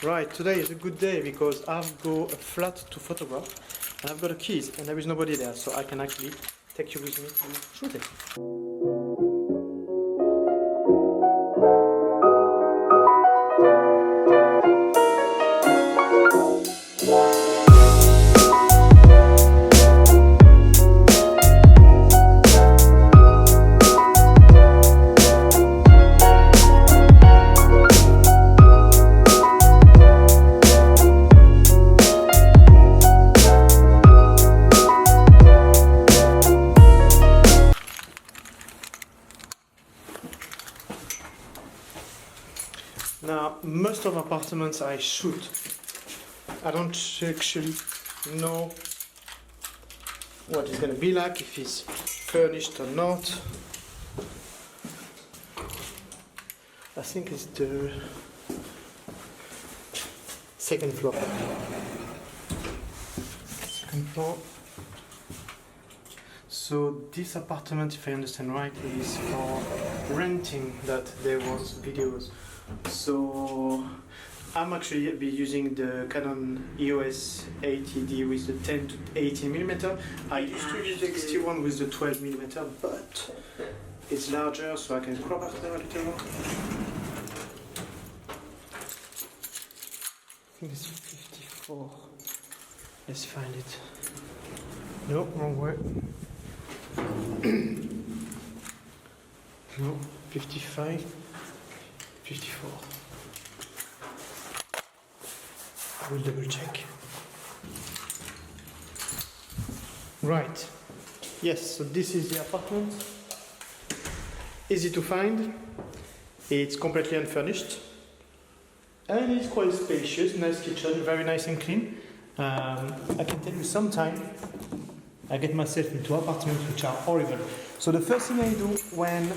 Right, today is a good day because I've got a flat to photograph and I've got the keys and there is nobody there, so I can actually take you with me to shoot it. Now, most of apartments I shoot, I don't actually know what it's gonna be like, if it's furnished or not. I think it's the second floor. Second floor. So this apartment, if I understand right, is for renting, that there was videos. So I'm actually be using the Canon EOS 80D with the 10 to 18mm. I used to use the X-T1 with the 12mm, but it's larger, so I can crop it a little more. I think it's 54. Let's find it. No, wrong way. No, 55. 54. I will double check. Right. Yes, so this is the apartment. Easy to find. It's completely unfurnished. And it's quite spacious, nice kitchen, very nice and clean. I can tell you sometime I get myself into apartments which are horrible. So the first thing I do when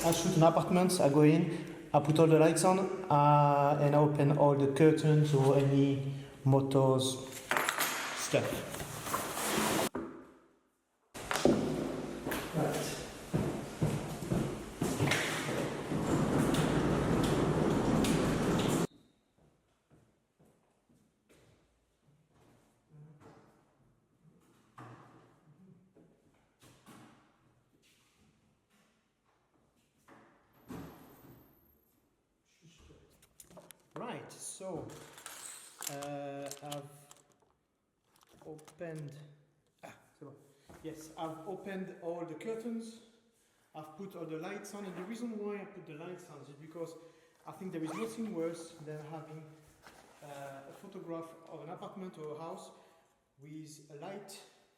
I shoot an apartment, I go in, I put all the lights on, and I open all the curtains or any motors stuff. Right, so I've opened. Yes, I've opened all the curtains. I've put all the lights on, and the reason why I put the lights on is because I think there is nothing worse than having a photograph of an apartment or a house with a light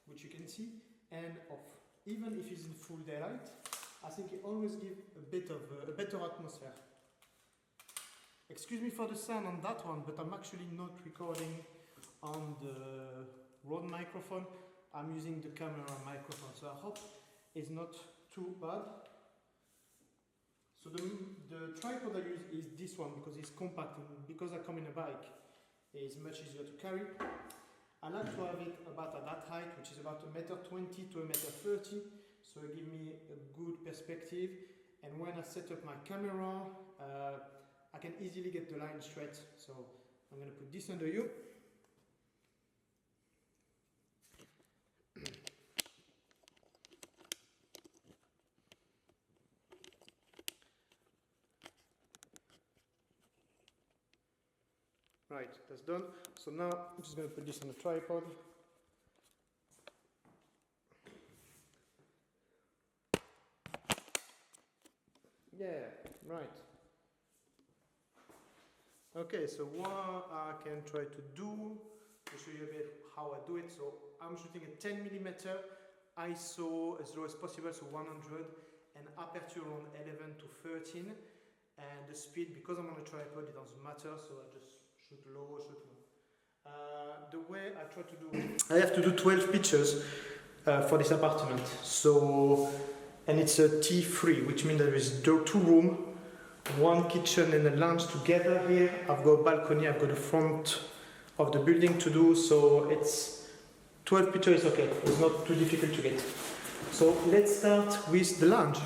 which you can see and off. Even if it's in full daylight, I think it always gives a better atmosphere. Excuse me for the sound on that one, but I'm actually not recording on the Rode microphone. I'm using the camera microphone, so I hope it's not too bad. So the tripod I use is this one because it's compact, and because I come in a bike, it's much easier to carry. I like to have it about at that height, which is about 1.20 m to 1.30 m, so it gives me a good perspective. And when I set up my camera, I can easily get the line straight. So I'm going to put this under you. Right, that's done. So now I'm just going to put this on the tripod. Yeah, right. Okay, so what I can try to do to show you a bit how I do it. So I'm shooting a 10mm ISO as low as possible, so 100, and aperture around 11 to 13. And the speed, because I'm on a tripod, it doesn't matter, so I just shoot low, shoot low. The way I try to do, I have to do 12 pictures for this apartment. So, and it's a T3, which means there is 2 rooms, 1 kitchen and a lounge together here. I've got a balcony, I've got the front of the building to do, so it's 12 pictures is okay. It's not too difficult to get. So let's start with the lounge.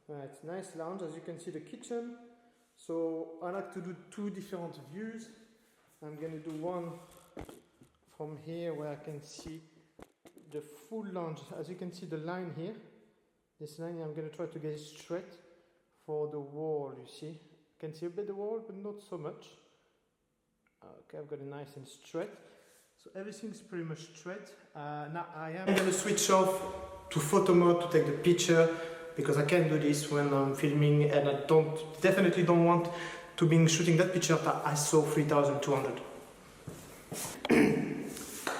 Right, nice lounge, as you can see the kitchen. So I like to do two different views. I'm going to do one from here where I can see the full lunge. As you can see the line here, this line I'm going to try to get straight for the wall, you see. You can see a bit the wall, but not so much. Okay, I've got it nice and straight. So everything's pretty much straight. Now I am going to switch off to photo mode to take the picture, because I can't do this when I'm filming, and I definitely don't want to be shooting that picture at ISO 3200.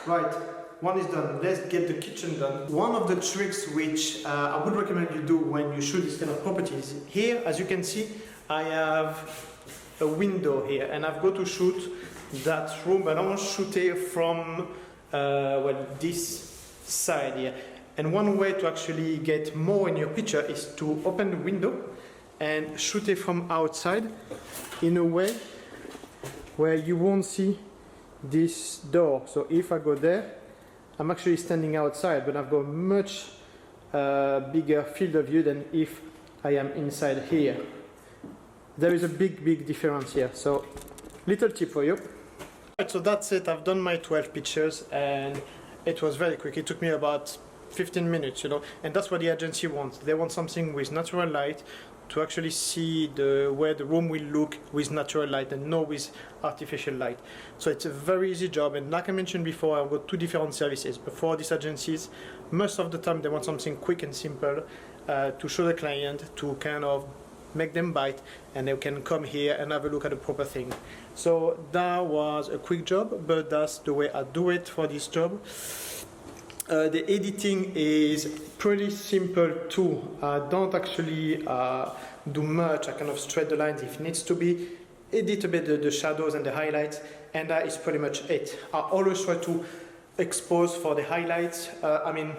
Right, one is done. Let's get the kitchen done. One of the tricks which I would recommend you do when you shoot this kind of properties, here as you can see I have a window here and I've got to shoot that room, but I want to shoot it from well, this side here. And one way to actually get more in your picture is to open the window and shoot it from outside in a way where you won't see this door. So if I go there, I'm actually standing outside, but I've got much bigger field of view than if I am inside here. There is a big difference here. So little tip for you. Right, so that's it. I've done my 12 pictures and it was very quick. It took me about 15 minutes, you know, and that's what the agency wants. They want something with natural light to actually see where the room will look with natural light and not with artificial light. So it's a very easy job, and like I mentioned before, I've got two different services. But for these agencies, most of the time they want something quick and simple to show the client, to kind of make them bite, and they can come here and have a look at the proper thing. So that was a quick job, but that's the way I do it for this job. The editing is pretty simple too. I don't actually do much. I kind of straight the lines if it needs to be, edit a bit the shadows and the highlights, and that is pretty much it. I always try to expose for the highlights. I mean,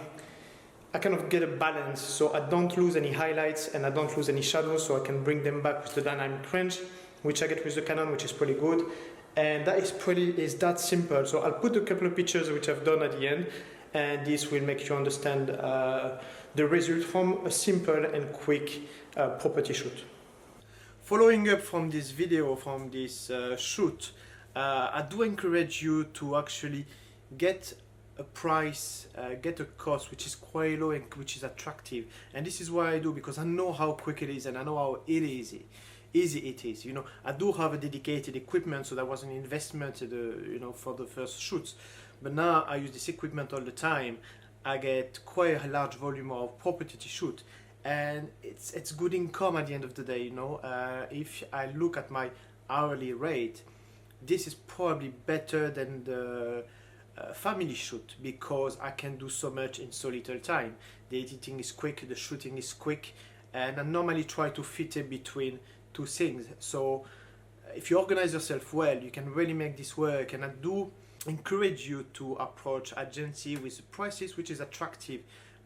I kind of get a balance, so I don't lose any highlights and I don't lose any shadows, so I can bring them back with the dynamic range, which I get with the Canon, which is pretty good. And that is that simple. So I'll put a couple of pictures which I've done at the end, and this will make you understand the result from a simple and quick property shoot. Following up from this video, from this shoot, I do encourage you to actually get a price, get a cost which is quite low and which is attractive. And this is what I do, because I know how quick it is and I know how easy it is. You know, I do have a dedicated equipment, so that was an investment you know, for the first shoots. But now I use this equipment all the time. I get quite a large volume of property to shoot, and it's good income at the end of the day. You know, if I look at my hourly rate, this is probably better than the family shoot, because I can do so much in so little time. The editing is quick, the shooting is quick, and I normally try to fit it between two things. So if you organize yourself well, you can really make this work. And I do encourage you to approach agency with prices which is attractive,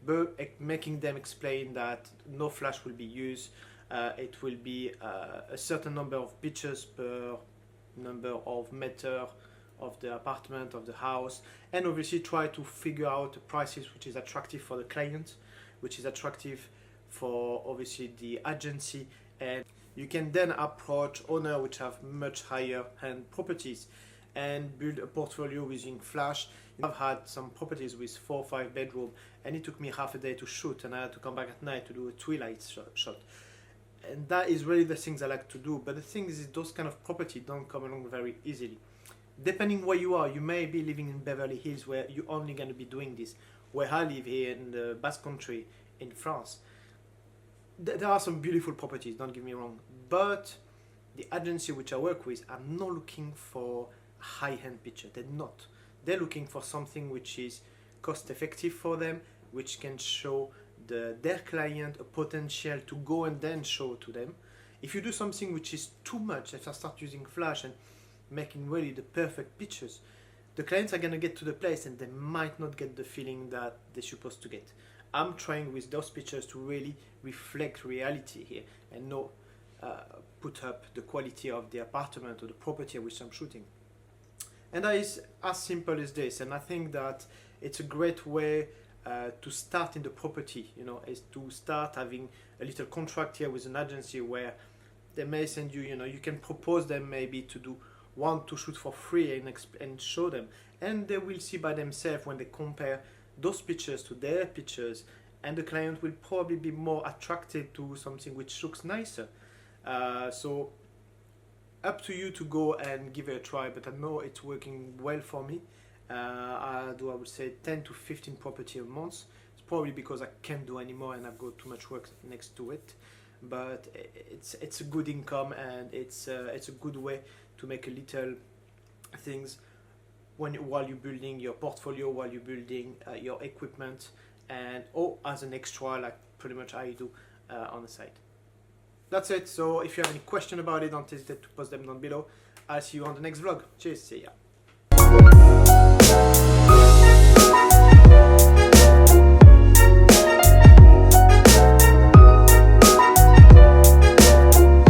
but making them explain that no flash will be used. It will be a certain number of pictures per number of meter of the apartment, of the house, and obviously try to figure out prices which is attractive for the client, which is attractive for obviously the agency, and you can then approach owners which have much higher end properties and build a portfolio using flash. I've had some properties with 4 or 5 bedrooms, and it took me half a day to shoot, and I had to come back at night to do a twilight shot. And that is really the things I like to do. But the thing is, those kind of property don't come along very easily. Depending where you are, you may be living in Beverly Hills where you're only going to be doing this. Where I live here in the Basque Country in France, there are some beautiful properties, don't get me wrong, but the agency which I work with are not looking for a high-end picture. They're not. They're looking for something which is cost-effective for them, which can show their client a potential to go and then show to them. If you do something which is too much, if I start using flash and making really the perfect pictures, the clients are going to get to the place and they might not get the feeling that they're supposed to get. I'm trying with those pictures to really reflect reality here and not put up the quality of the apartment or the property which I'm shooting. And that is as simple as this, and I think that it's a great way to start in the property, you know, is to start having a little contract here with an agency where They may send you, you can propose them maybe to do one to shoot for free and show them, and they will see by themselves when they compare those pictures to their pictures, and the client will probably be more attracted to something which looks nicer. So up to you to go and give it a try, but I know it's working well for me. I would say 10 to 15 property a month. It's probably because I can't do anymore and I've got too much work next to it, but it's a good income, and it's a good way to make a little things while you're building your portfolio, while you're building your equipment, and as an extra, like pretty much I do on the side. That's it. So if you have any question about it, don't hesitate to post them down below. I'll see you on the next vlog. Cheers, see ya.